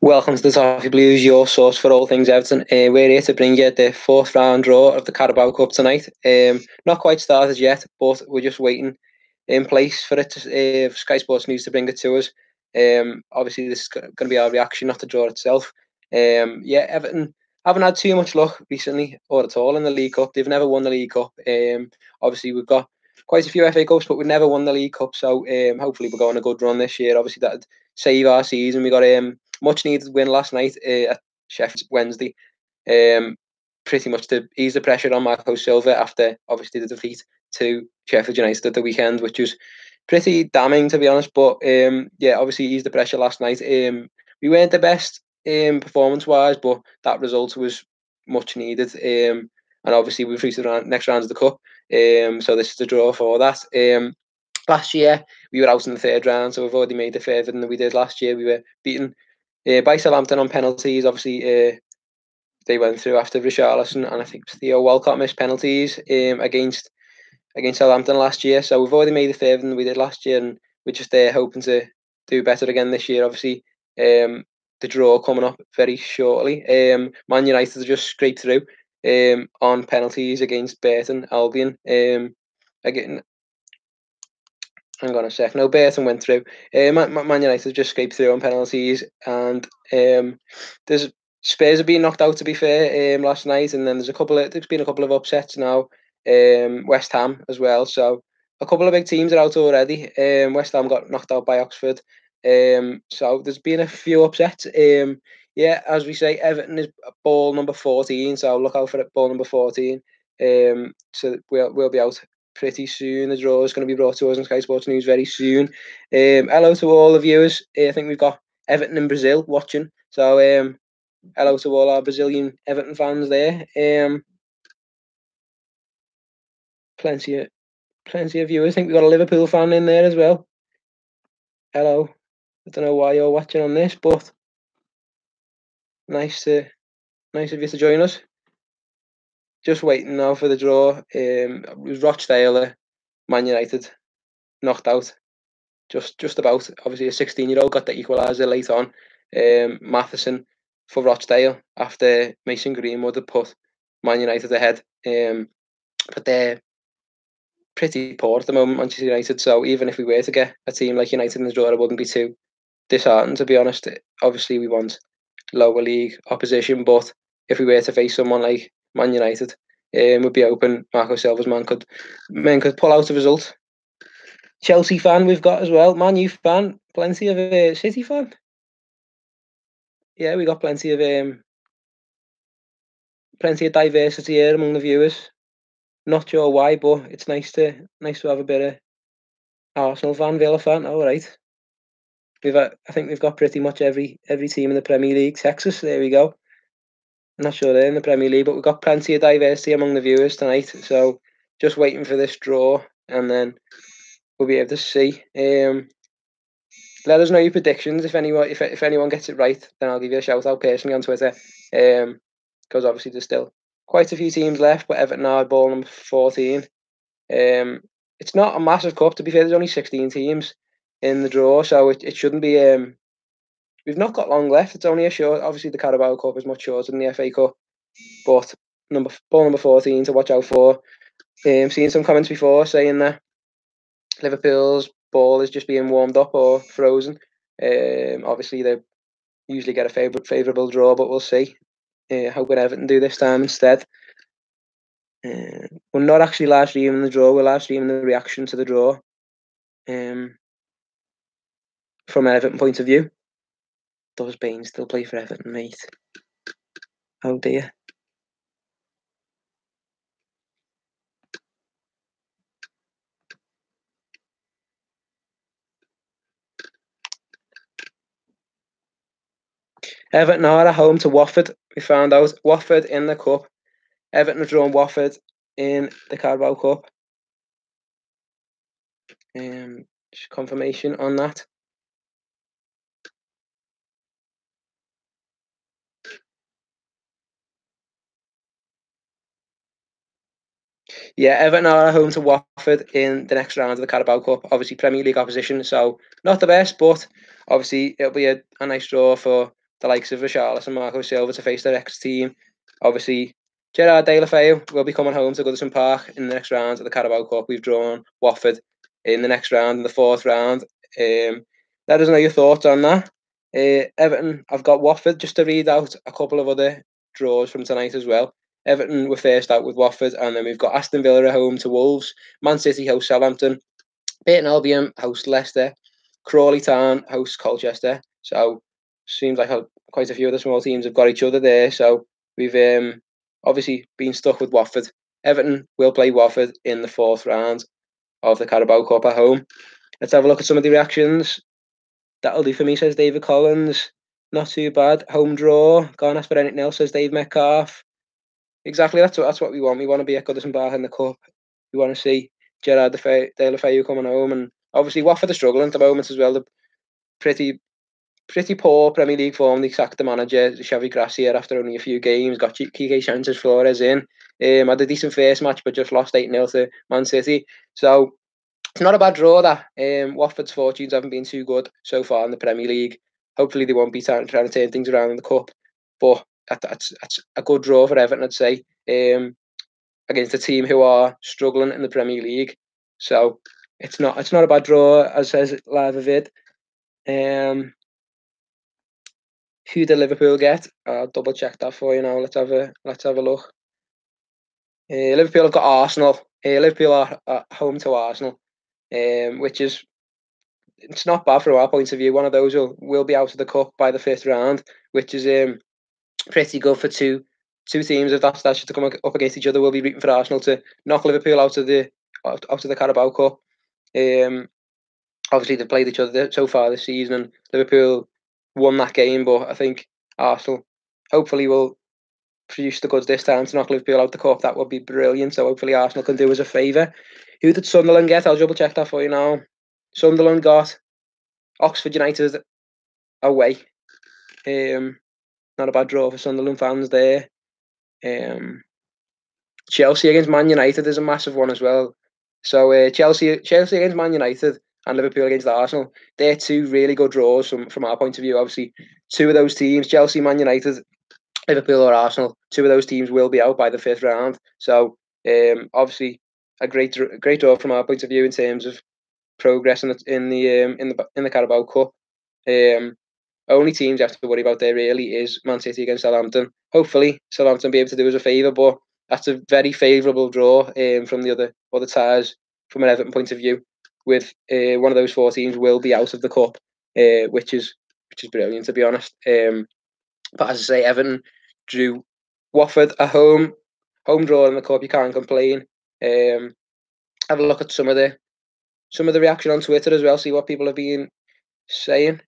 Welcome to the Toffee Blues, your source for all things Everton. We're here to bring you the fourth round draw of the Carabao Cup tonight. Not quite started yet, but we're just waiting in place for it to, Sky Sports News to bring it to us. Obviously, this is going to be our reaction, not the draw itself. Everton haven't had too much luck recently, or at all, in the League Cup. They've never won the League Cup. Obviously, we've got quite a few FA Cups, but we've never won the League Cup. So hopefully, we're going a good run this year. Obviously, that'd save our season. We got much needed win last night at Sheffield Wednesday. Pretty much to ease the pressure on Marco Silva after obviously the defeat to Sheffield United at the weekend, which was pretty damning, to be honest. But obviously eased the pressure last night. We weren't the best performance wise, but that result was much needed. And obviously we've reached the next round of the cup. So this is the draw for that. Last year we were out in the third round, so we've already made it further than we did last year. We were beaten by Southampton on penalties. Obviously, they went through after Richarlison, and I think Theo Walcott missed penalties against Southampton last year. So we've already made it further than we did last year, and we're just hoping to do better again this year. Obviously, the draw coming up very shortly. Man United have just scraped through on penalties against Burton Albion. Again, hang on a sec. No, Burton went through. Man United just scraped through on penalties, and there's Spurs have been knocked out, to be fair, last night, and then there's been a couple of upsets now. West Ham as well. So a couple of big teams are out already. West Ham got knocked out by Oxford. So there's been a few upsets. As we say, Everton is ball number 14, so look out for it, ball number 14. So we'll be out pretty soon. The draw is going to be brought to us on Sky Sports News very soon. Hello to all the viewers. I think we've got Everton in Brazil watching. So hello to all our Brazilian Everton fans there. Plenty of viewers. I think we've got a Liverpool fan in there as well. Hello. I don't know why you're watching on this, but nice of you to join us. Just waiting now for the draw. It was Rochdale, Man United, knocked out. Just about. Obviously, a 16-year-old got the equaliser late on. Matheson for Rochdale after Mason Greenwood had put Man United ahead. But they're pretty poor at the moment, Manchester United. So even if we were to get a team like United in the draw, I wouldn't be too disheartened, to be honest. Obviously, we want lower league opposition, but if we were to face someone like Man United, would be open. Marco Silva's man could pull out a result. Chelsea fan we've got as well. Man U fan, plenty of City fan. Yeah, we got plenty of diversity here among the viewers. Not sure why, but it's nice to have a bit of Arsenal fan, Villa fan. All right, I think we've got pretty much every team in the Premier League. Texas, there we go. I'm not sure they're in the Premier League, but we've got plenty of diversity among the viewers tonight. So just waiting for this draw, and then we'll be able to see. Let us know your predictions. If anyone gets it right, then I'll give you a shout out personally on Twitter. Because obviously there's still quite a few teams left, but Everton are ball number 14. It's not a massive cup, to be fair. There's only 16 teams in the draw, so it shouldn't be. We've not got long left. It's only a short. Obviously, the Carabao Cup is much shorter than the FA Cup, but ball number 14 to watch out for. Seen some comments before saying that Liverpool's ball is just being warmed up or frozen. Obviously, they usually get a favourable draw, but we'll see. Hoping Everton do this time instead. We're not actually live streaming the draw. We're live streaming the reaction to the draw. From an Everton point of view. Does Bain still play for Everton, mate? Oh dear. Everton are at home to Watford. We found out Watford in the cup. Everton have drawn Watford in the Carabao Cup. Just confirmation on that. Yeah, Everton are at home to Watford in the next round of the Carabao Cup. Obviously, Premier League opposition, so not the best, but obviously it'll be a nice draw for the likes of Richarlison and Marco Silva to face their ex-team. Obviously, Gerard Deulofeu will be coming home to Goodison Park in the next round of the Carabao Cup. We've drawn Watford in the next round, in the fourth round. Let us know your thoughts on that. Everton, I've got Watford just to read out a couple of other draws from tonight as well. Everton were first out with Watford, and then we've got Aston Villa at home to Wolves, Man City host Southampton, Burton Albion host Leicester, Crawley Town host Colchester. So seems like quite a few of the small teams have got each other there. So we've obviously been stuck with Watford. Everton will play Watford in the fourth round of the Carabao Cup at home. Let's have a look at some of the reactions. That'll do for me, says David Collins. Not too bad. Home draw. Can't ask for anything else, says Dave Metcalf. Exactly, that's what we want. We want to be at Goodison Park in the Cup. We want to see Gerard Deulofeu coming home, and obviously Watford are struggling at the moment as well. They're pretty poor Premier League form. They sacked the manager, Xavi Gracia, after only a few games. Got Quique Sanchez-Flores in. Had a decent first match, but just lost 8-0 to Man City. So it's not a bad draw, that. Watford's fortunes haven't been too good so far in the Premier League. Hopefully they won't be trying to turn things around in the Cup. But that's a good draw for Everton, I'd say, against a team who are struggling in the Premier League. So it's not a bad draw, as says Live Avid. Who did Liverpool get? I'll double check that for you now. Let's have a look. Liverpool have got Arsenal. Liverpool are at home to Arsenal, which is, it's not bad from our point of view. One of those will be out of the Cup by the fifth round, which is pretty good for two teams of that stature to come up against each other. We'll be rooting for Arsenal to knock Liverpool out of the Carabao Cup. Obviously they've played each other so far this season, and Liverpool won that game, but I think Arsenal hopefully will produce the goods this time to knock Liverpool out the Cup. That would be brilliant. So hopefully Arsenal can do us a favour. Who did Sunderland get? I'll double check that for you now. Sunderland got Oxford United away. Not a bad draw for Sunderland fans there. Chelsea against Man United is a massive one as well. So Chelsea against Man United and Liverpool against Arsenal, they're two really good draws from our point of view. Obviously, two of those teams, Chelsea, Man United, Liverpool or Arsenal, two of those teams will be out by the fifth round. So obviously a great draw from our point of view in terms of progress in the Carabao Cup. Only teams you have to worry about there really is Man City against Southampton. Hopefully Southampton will be able to do us a favour, but that's a very favourable draw from the other ties from an Everton point of view. With one of those four teams will be out of the Cup, which is brilliant, to be honest. But as I say, Everton drew Watford at home draw in the Cup. You can't complain. Have a look at some of the reaction on Twitter as well. See what people have been saying.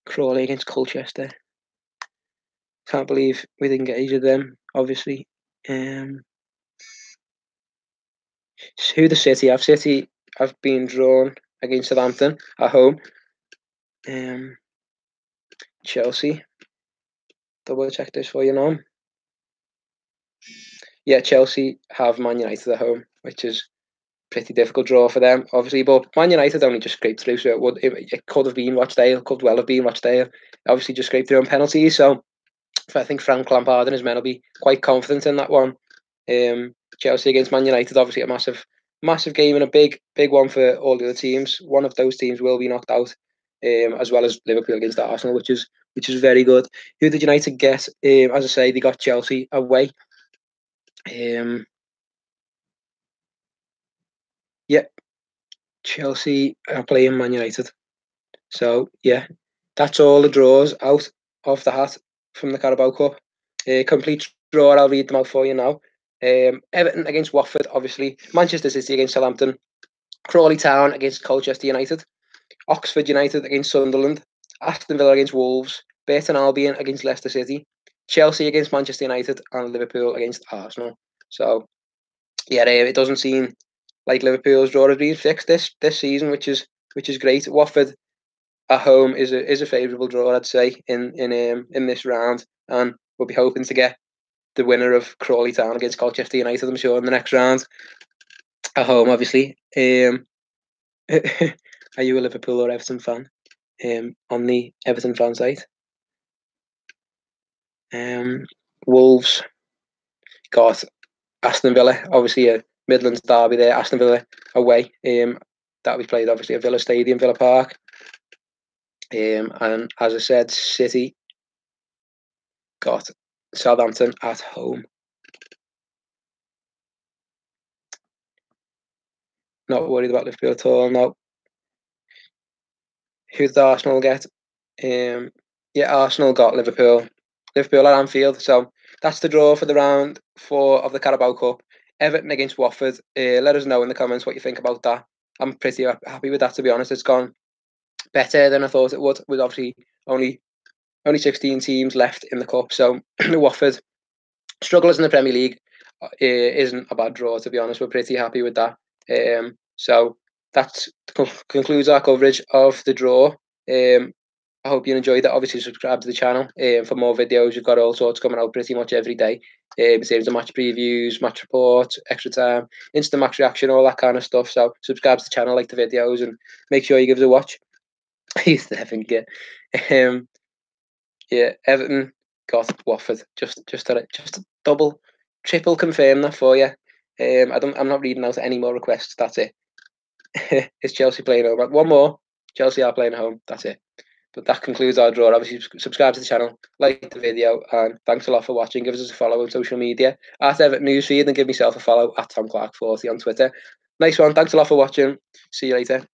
Crawley against Colchester. Can't believe we didn't get either of them, obviously. Who the City have? City have been drawn against Southampton at home. Chelsea. Double check this for you now. Yeah, Chelsea have Man United at home, which is pretty difficult draw for them, obviously. But Man United only just scraped through, so it could have been Rochdale, could well have been Rochdale. Obviously, just scraped through on penalties. So I think Frank Lampard and his men will be quite confident in that one. Chelsea against Man United, obviously a massive game and a big one for all the other teams. One of those teams will be knocked out, as well as Liverpool against Arsenal, which is very good. Who did United get? As I say, they got Chelsea away. Yeah, Chelsea are playing Man United. So yeah, that's all the draws out of the hat from the Carabao Cup. Complete draw. I'll read them out for you now. Everton against Watford, obviously. Manchester City against Southampton. Crawley Town against Colchester United. Oxford United against Sunderland. Aston Villa against Wolves. Burton Albion against Leicester City. Chelsea against Manchester United, and Liverpool against Arsenal. So yeah, it doesn't seem like Liverpool's draw has been fixed this season, which is great. Watford at home is a favourable draw, I'd say, in this round, and we'll be hoping to get the winner of Crawley Town against Colchester United, I'm sure, in the next round at home, obviously. Who Are you a Liverpool or Everton fan? On the Everton fan site. Wolves got Aston Villa, obviously a Midlands derby there. Aston Villa away. That we played obviously at Villa Stadium, Villa Park. And as I said, City got Southampton at home. Not worried about Liverpool at all. No. Who did Arsenal get? Arsenal got Liverpool. Liverpool at Anfield. So that's the draw for the round 4 of the Carabao Cup. Everton against Watford. Let us know in the comments what you think about that. I'm pretty happy with that, to be honest. It's gone better than I thought it would. With obviously only 16 teams left in the cup. So Watford struggles in the Premier League isn't a bad draw, to be honest. We're pretty happy with that. So that concludes our coverage of the draw. I hope you enjoyed that. Obviously, subscribe to the channel for more videos. You've got all sorts coming out pretty much every day. Series of match previews, match reports, extra time, instant match reaction, all that kind of stuff. So subscribe to the channel, like the videos, and make sure you give us a watch. He's having it. Everton got Watford. Just to double, triple confirm that for you. I'm not reading out any more requests. That's it. It's Chelsea playing home. One more. Chelsea are playing at home. That's it. But that concludes our draw. Obviously, subscribe to the channel, like the video, and thanks a lot for watching. Give us a follow on social media at Everton Newsfeed, and give myself a follow at TomClark40 on Twitter. Nice one. Thanks a lot for watching. See you later.